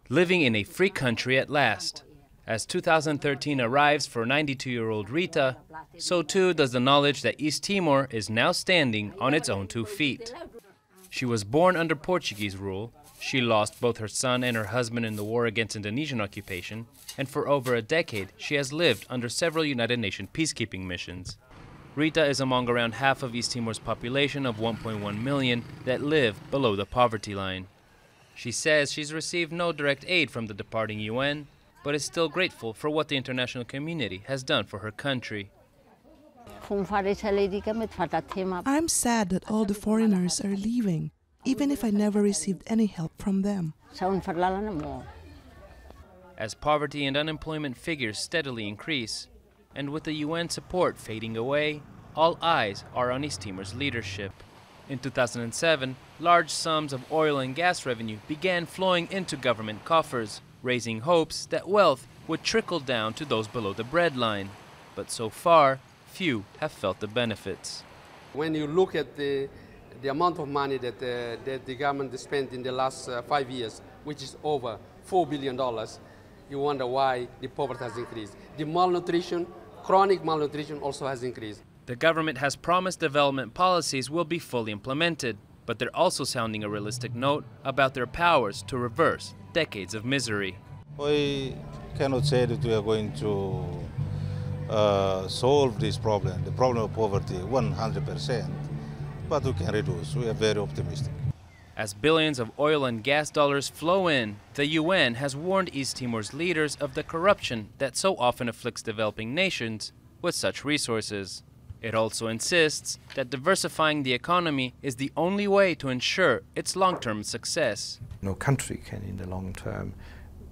Living in a free country at last. As 2013 arrives for 92-year-old Rita, so too does the knowledge that East Timor is now standing on its own 2 feet. She was born under Portuguese rule. She lost both her son and her husband in the war against Indonesian occupation, and for over a decade she has lived under several United Nations peacekeeping missions. Rita is among around half of East Timor's population of 1.1 million that live below the poverty line. She says she's received no direct aid from the departing UN, but is still grateful for what the international community has done for her country. I'm sad that all the foreigners are leaving, even if I never received any help from them. As poverty and unemployment figures steadily increase, and with the UN support fading away, all eyes are on East Timor's leadership. In 2007, large sums of oil and gas revenue began flowing into government coffers, raising hopes that wealth would trickle down to those below the breadline. But so far, few have felt the benefits. When you look at the amount of money that the government spent in the last 5 years, which is over $4 billion, you wonder why the poverty has increased. The malnutrition, chronic malnutrition also has increased. The government has promised development policies will be fully implemented, but they're also sounding a realistic note about their powers to reverse decades of misery. We cannot say that we are going to solve this problem, the problem of poverty, 100%, but we can reduce. We are very optimistic. As billions of oil and gas dollars flow in, the UN has warned East Timor's leaders of the corruption that so often afflicts developing nations with such resources. It also insists that diversifying the economy is the only way to ensure its long-term success. No country can, in the long term,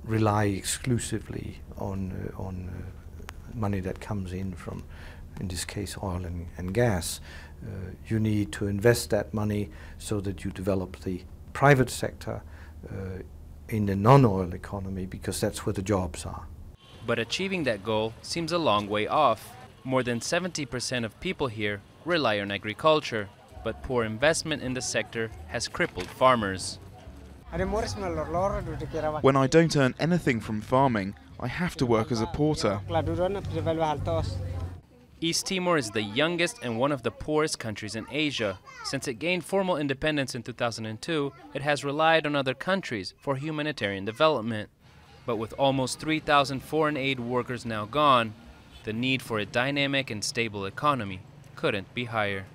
rely exclusively on money that comes in from, in this case, oil and gas. You need to invest that money so that you develop the private sector in the non-oil economy, because that's where the jobs are. But achieving that goal seems a long way off. More than 70% of people here rely on agriculture, but poor investment in the sector has crippled farmers. When I don't earn anything from farming, I have to work as a porter. East Timor is the youngest and one of the poorest countries in Asia. Since it gained formal independence in 2002, it has relied on other countries for humanitarian development. But with almost 3,000 foreign aid workers now gone, the need for a dynamic and stable economy couldn't be higher.